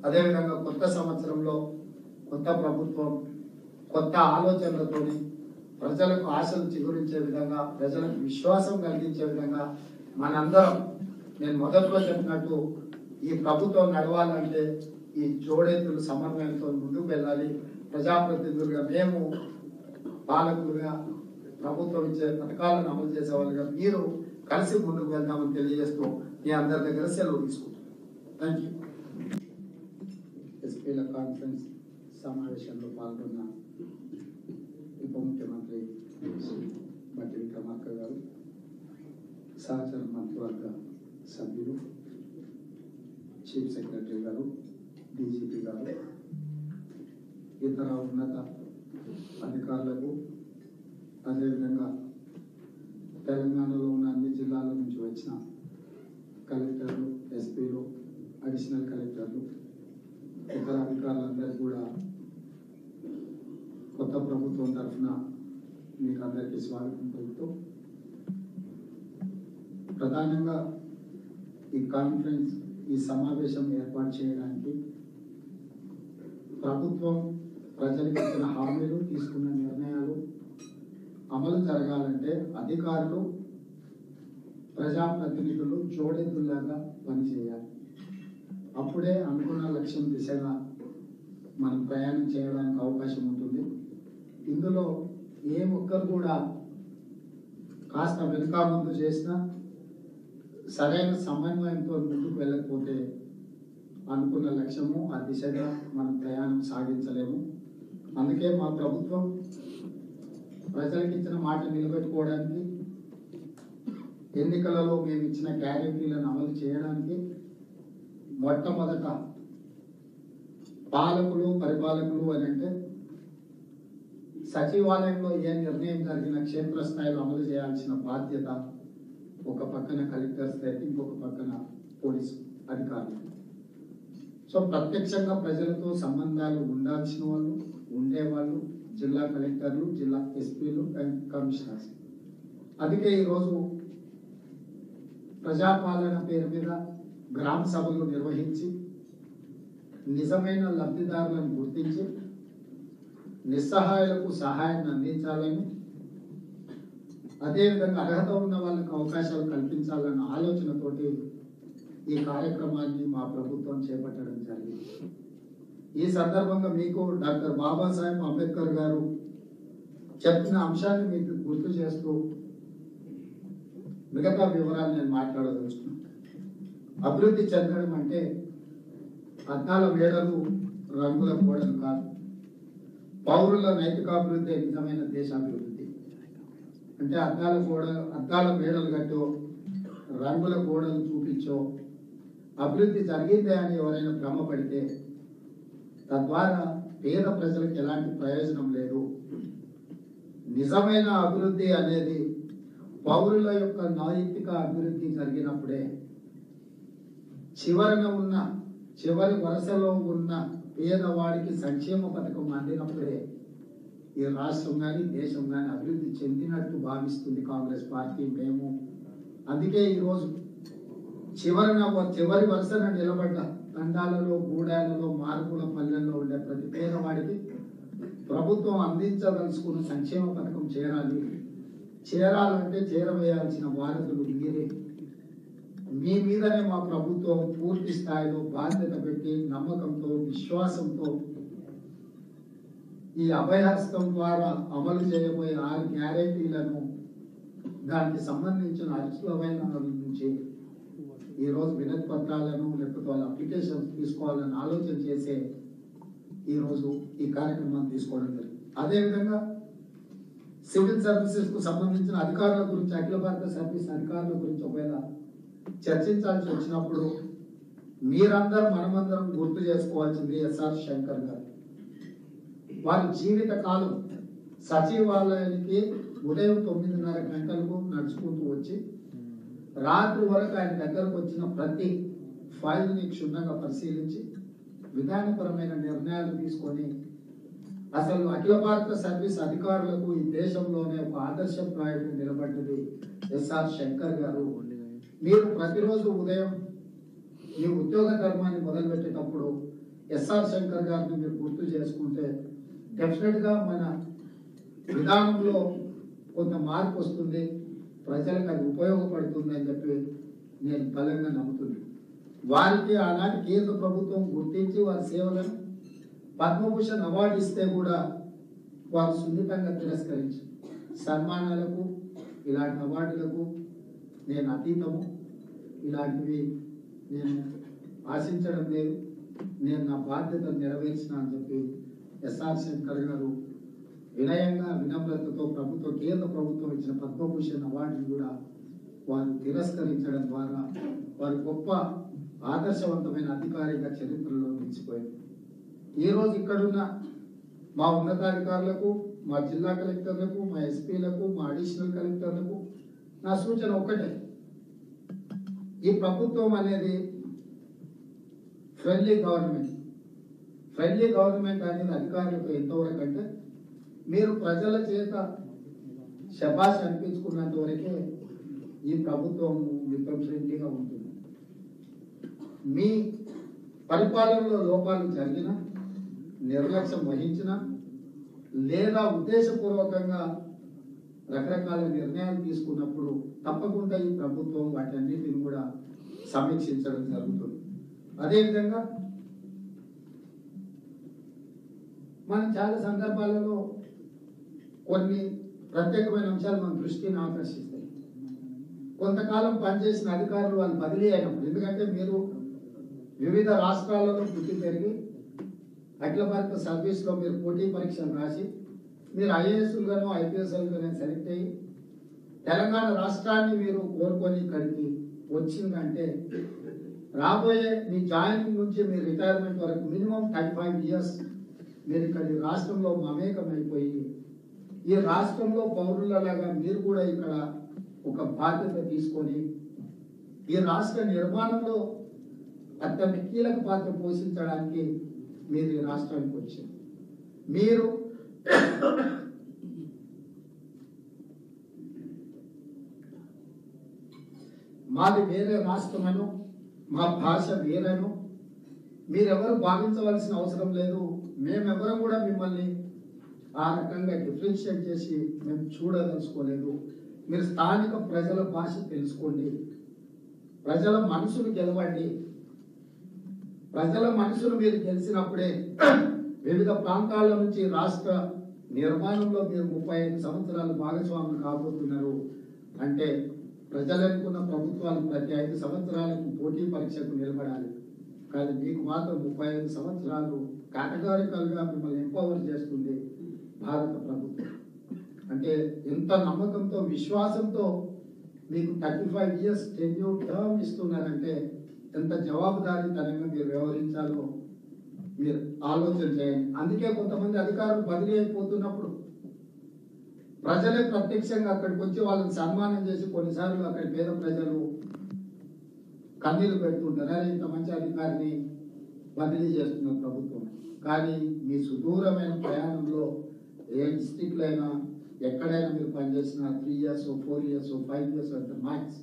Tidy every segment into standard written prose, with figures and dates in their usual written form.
అదేవిధంగా కొత్త సంవత్సరంలో కొత్త ప్రభుత్వం కొత్త ఆలోచనలతో ప్రజలకు ఆశలు చిగురించే విధంగా, ప్రజలకు విశ్వాసం కలిగించే విధంగా మనందరం, నేను మొదట్లో చెప్పినట్టు ఈ ప్రభుత్వం నడవాలంటే ఈ జోడెత్తులు సమన్వయంతో ముందుకు వెళ్ళాలి. ప్రజాప్రతినిధులుగా మేము, పాలకులుగా, ప్రభుత్వం ఇచ్చే పథకాలను అమలు చేసే వాళ్ళుగా మీరు కలిసి ముందుకు వెళ్దామని తెలియజేస్తూ మీ అందరి దగ్గర సెలవు తీసుకుంటాం. Thank you. ఎస్పీల కాన్ఫరెన్స్ సమావేశంలో పాల్గొన్న ఉప ముఖ్యమంత్రి బట్టి విక్రమార్క గారు, సహచర మంత్రివర్గ సభ్యులు, చీఫ్ సెక్రటరీ గారు, డీజీపీ గారు, ఇతర ఉన్నత అధికారులకు, అదేవిధంగా తెలంగాణలో ఉన్న అన్ని జిల్లాల నుంచి వచ్చిన కలెక్టర్లు, ఎస్పీలు, అడిషనల్ కలెక్టర్లు, ఇతర అధికారులందరికీ కూడా కొత్త ప్రభుత్వం తరఫున మీకు అందరికీ స్వాగతం పలుకుతూ, ప్రధానంగా ఈ కాన్ఫరెన్స్, ఈ సమావేశం ఏర్పాటు చేయడానికి ప్రభుత్వం ప్రజలకు ఇచ్చిన హామీలు, తీసుకున్న నిర్ణయాలు అమలు జరగాలంటే అధికారులు, ప్రజాప్రతినిధులు జోడెద్దులాగా పనిచేయాలి. అప్పుడే అనుకున్న లక్ష్యం దిశగా మనం ప్రయాణం చేయడానికి అవకాశం ఉంటుంది. ఇందులో ఏ ఒక్కరు కూడా కాస్త వెనుక ముందు చేసినా, సరైన సమన్వయంతో ముందుకు వెళ్ళకపోతే అనుకున్న లక్ష్యము ఆ దిశగా మనం ప్రయాణం సాగించలేము. అందుకే మా ప్రభుత్వం ప్రజలకు ఇచ్చిన మాట నిలబెట్టుకోవడానికి, ఎన్నికలలో మేము ఇచ్చిన గ్యారెంటీలను అమలు చేయడానికి మొట్టమొదట పాలకులు, పరిపాలకులు అని అంటే సచివాలయంలో ఏ నిర్ణయం జరిగిన క్షేత్రస్థాయిలో అమలు చేయాల్సిన బాధ్యత ఒక పక్కన కలెక్టర్స్ అయితే, ఇంకొక పక్కన పోలీసు అధికారులు. సో ప్రత్యక్షంగా ప్రజలతో సంబంధాలు ఉండాల్సిన వాళ్ళు, ఉండేవాళ్ళు జిల్లా కలెక్టర్లు, జిల్లా ఎస్పీలు అండ్ కమిషనర్స్. అందుకే ఈరోజు ప్రజాపాలన పేరు మీద గ్రామ సభలు నిర్వహించి నిజమైన లబ్ధిదారులను గుర్తించి నిస్సహాయులకు సహాయాన్ని అందించాలని, అదేవిధంగా అర్హత ఉన్న వాళ్ళకి అవకాశాలు కల్పించాలన్న ఆలోచనతోటి ఈ కార్యక్రమాన్ని మా ప్రభుత్వం చేపట్టడం జరిగింది. ఈ సందర్భంగా మీకు డాక్టర్ బాబాసాహెబ్ అంబేద్కర్ గారు చెప్పిన అంశాన్ని మీకు గుర్తు చేస్తూ మిగతా వివరాలు నేను మాట్లాడదలుచుకున్నాను. అభివృద్ధి చెందడం అంటే అద్దాల మేడలు, రంగుల గోడలు కాదు. పౌరుల నైతికాభివృద్ధి నిజమైన దేశాభివృద్ధి. అంటే అద్దాల మేడలు కట్టో, రంగుల గోడలు చూపించో అభివృద్ధి జరిగిందే అని ఎవరైనా భ్రమపడితే తద్వారా పేద ప్రజలకు ఎలాంటి ప్రయోజనం లేదు. నిజమైన అభివృద్ధి అనేది పౌరుల యొక్క నైతిక అభివృద్ధి జరిగినప్పుడే, చివరి వరుసలో ఉన్న పేదవాడికి సంక్షేమ పథకం అందినప్పుడే ఈ రాష్ట్రం కానీ దేశం కానీ అభివృద్ధి చెందినట్టు భావిస్తుంది కాంగ్రెస్ పార్టీ, మేము. అందుకే ఈరోజు చివరి వరుసన నిలబడ్డ తండాలలో, గూడాలలో, మార్పుల పల్లెల్లో ఉండే ప్రతి పేదవాడికి ప్రభుత్వం అందించదలుచుకున్న సంక్షేమ పథకం చేరాలంటే చేరవేయాల్సిన వారసులు మీరే. మీ మీదనే మా ప్రభుత్వం పూర్తి స్థాయిలో బాధ్యత పెట్టి, నమ్మకంతో, విశ్వాసంతో ఈ అభయహస్తం ద్వారా అమలు చేయబోయే 6 గ్యారెంటీలను, దానికి సంబంధించిన అర్హులైన నుంచి ఈరోజు వినతి పత్రాలను, లేకపోతే వాళ్ళ అప్లికేషన్స్ తీసుకోవాలని ఆలోచన చేసే ఈరోజు ఈ కార్యక్రమాన్ని తీసుకోవడం జరిగింది. అదేవిధంగా సివిల్ సర్వీసెస్ కు సంబంధించిన అధికారుల గురించి, అఖిల భారత సర్వీస్ అధికారుల గురించి ఒకవేళ చర్చించాల్సి వచ్చినప్పుడు మీరందరూ, మనమందరం గుర్తు చేసుకోవాల్సింది ఎస్ఆర్ శంకర్ గారు. వారి జీవిత కాలం సచివాలయానికి ఉదయం 9:30 గంటలకు నడుచుకుంటూ వచ్చి రాత్రి వరకు ఆయన దగ్గరకు వచ్చిన ప్రతి ఫైల్ని క్షుణ్ణంగా పరిశీలించి విధానపరమైన నిర్ణయాలు తీసుకొని అసలు అఖిల భారత సర్వీస్ అధికారులకు ఈ దేశంలోనే ఒక ఆదర్శప్రాయంగా నిలబడ్డది ఎస్ఆర్ శంకర్ గారు. మీరు ప్రతిరోజు ఉదయం మీ ఉద్యోగ ధర్మాన్ని మొదలుపెట్టేటప్పుడు ఎస్ఆర్ శంకర్ గారిని మీరు గుర్తు చేసుకుంటే డెఫినెట్గా మన విధానంలో కొంత మార్పు వస్తుంది, ప్రజలకు అది ఉపయోగపడుతుంది అని చెప్పి నేను బలంగా నమ్ముతున్నాను. వారికి ఆనాటి కేంద్ర ప్రభుత్వం గుర్తించి వారి సేవలను పద్మభూషణ్ అవార్డు ఇస్తే కూడా వారు సున్నితంగా తిరస్కరించి సన్మానాలకు ఇలాంటి అవార్డులకు నేను అతీతము, ఇలాంటివి నేను ఆశించడం లేదు, నేను నా బాధ్యత నెరవేర్చిన అని చెప్పి ఎస్ఆర్ శంకర్ గారు వినయంగా వినమ్రతతో కేంద్ర ప్రభుత్వం ఇచ్చిన పద్మభూషణ్ అవార్డును కూడా వారు తిరస్కరించడం ద్వారా వారు గొప్ప ఆదర్శవంతమైన అధికారిగా చరిత్రలో నిలిచిపోయింది. ఈరోజు ఇక్కడున్న మా ఉన్నతాధికారులకు, మా జిల్లా కలెక్టర్లకు, మా ఎస్పీలకు, మా అడిషనల్ కలెక్టర్లకు నా సూచన ఒక్కటే, ఈ ప్రభుత్వం అనేది ఫ్రెండ్లీ గవర్నమెంట్ అనేది అధికారులకు ఎంతవరకు అంటే మీరు ప్రజల చేత శబాష్ అనిపించుకున్నంత వరకే ఈ ప్రభుత్వం మీతో ఫ్రెండ్లీగా ఉంటుంది. మీ పరిపాలనలో లోపాలు జరిగినా, నిర్లక్ష్యం వహించినా, లేదా ఉద్దేశపూర్వకంగా రకరకాల నిర్ణయాలు తీసుకున్నప్పుడు తప్పకుండా ఈ ప్రభుత్వం వాటన్నిటిని కూడా సమీక్షించడం జరుగుతుంది. అదేవిధంగా మనం చాలా సందర్భాలలో కొన్ని ప్రత్యేకమైన అంశాలు మన దృష్టిని ఆకర్షిస్తాయి. కొంతకాలం పనిచేసిన అధికారులు వాళ్ళు బదిలీ అయినప్పుడు, ఎందుకంటే మీరు వివిధ రాష్ట్రాలలో పుట్టి పెరిగి అఖిల భారత సర్వీస్లో మీరు పోటీ పరీక్షలు రాసి మీరు ఐఏఎస్లుగానో ఐపీఎస్లుగానో సెలెక్ట్ అయ్యి తెలంగాణ రాష్ట్రాన్ని మీరు కోరుకొని ఇక్కడికి వచ్చిందంటే రాబోయే మీ జాయినింగ్ నుంచి మీ రిటైర్మెంట్ వరకు మినిమం 35 years మీరు ఇక్కడ రాష్ట్రంలో మమేకమైపోయి ఈ రాష్ట్రంలో పౌరులలాగా మీరు కూడా ఇక్కడ ఒక బాధ్యత తీసుకొని ఈ రాష్ట్ర నిర్మాణంలో అత్యంత కీలక పాత్ర పోషించడానికి మీరు ఈ రాష్ట్రానికి వచ్చారు. మీరు మాది వేరే రాష్ట్రమను, మా భాష వేరేను మీరెవరు భావించవలసిన అవసరం లేదు. మేమెవరం కూడా మిమ్మల్ని ఆ రకంగా డిఫరెన్షియేట్ చేసి మేము చూడదలుచుకోలేదు. మీరు స్థానిక ప్రజల భాష తెలుసుకోండి, ప్రజల మనసును గెలవండి. ప్రజల మనసును మీరు గెలిచినప్పుడే వివిధ ప్రాంతాల నుంచి రాష్ట్ర నిర్మాణంలో మీరు 35 సంవత్సరాలు భాగస్వాములు కాబోతున్నారు. అంటే ప్రజలనుకున్న ప్రభుత్వాలు ప్రతి 5 సంవత్సరాలకు పోటీ పరీక్షకు నిలబడాలి, కానీ మీకు మాత్రం 35 సంవత్సరాలు కేటగారికల్గా మిమ్మల్ని ఎంపవర్ చేస్తుంది భారత ప్రభుత్వం. అంటే ఎంత నమ్మకంతో, విశ్వాసంతో మీకు 35 years టెన్యూర్ టర్మ్ ఇస్తున్నారంటే ఎంత జవాబుదారీతనంగా మీరు వ్యవహరించాలో మీరు ఆలోచన చేయండి. అందుకే కొంతమంది అధికారులు బదిలీ అయిపోతున్నప్పుడు ప్రజలే ప్రత్యక్షంగా అక్కడికి వచ్చి వాళ్ళని సన్మానం చేసి కొన్నిసార్లు అక్కడి పేద ప్రజలు కన్నీళ్లు పెడుతుంటారు, అరే ఇంత మంచి అధికారిని బదిలీ చేస్తున్న ప్రభుత్వం. కానీ మీ సుదూరమైన ప్రయాణంలో ఏ డిస్ట్రిక్ట్లో అయినా ఎక్కడైనా మీరు పనిచేసిన 3 years 4 years 5 years అంటే మ్యాక్స్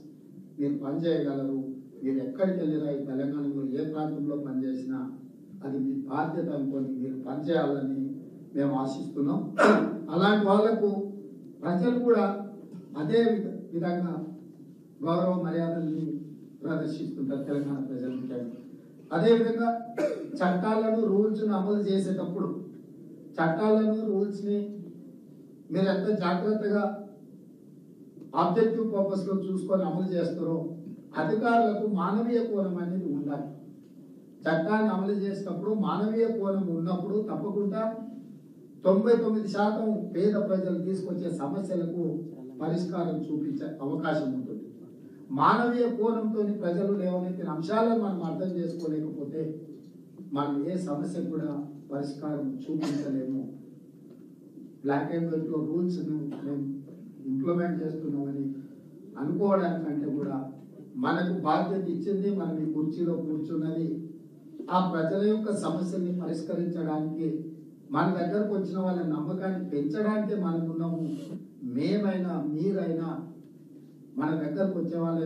మీరు పనిచేయగలరు. మీరు ఎక్కడికి వెళ్ళినా ఈ తెలంగాణలో ఏ ప్రాంతంలో పనిచేసినా అది మీ బాధ్యత అనుకోని మీరు పనిచేయాలని మేము ఆశిస్తున్నాం. అలాంటి వాళ్లకు ప్రజలు కూడా అదే విధంగా గౌరవ మర్యాదల్ని ప్రదర్శిస్తుంటారు తెలంగాణ ప్రజలకి. అదేవిధంగా చట్టాలను రూల్స్ను అమలు చేసేటప్పుడు చట్టాలను రూల్స్ని మీరు ఎంత జాగ్రత్తగా ఆబ్జెక్టివ్ పర్పస్లో చూసుకొని అమలు చేస్తారో అధికారులకు మానవీయ కోణం అనేది ఉండాలి. చట్టాన్ని అమలు చేసేటప్పుడు మానవీయ కోణం ఉన్నప్పుడు తప్పకుండా 99% పేద ప్రజలు తీసుకొచ్చే సమస్యలకు పరిష్కారం చూపించే అవకాశం ఉంటుంది. మానవీయ కోణంతో ప్రజలు లేవనెత్తిన అంశాలను మనం అర్థం చేసుకోలేకపోతే మనం ఏ సమస్య కూడా పరిష్కారం చూపించలేము. బ్లాక్ అండ్ వైట్లో రూల్స్ను మేము ఇంప్లిమెంట్ చేస్తున్నామని అనుకోవడానికంటే కూడా మనకు బాధ్యత ఇచ్చింది, మనం ఈ కుర్చీలో కూర్చున్నది ఆ ప్రజల యొక్క సమస్యల్ని పరిష్కరించడానికి, మన దగ్గరకు వచ్చిన వాళ్ళ నమ్మకాన్ని పెంచడానికి మనం ఉన్నాము. మేమైనా మీరైనా మన దగ్గరకు వచ్చే వాళ్ళ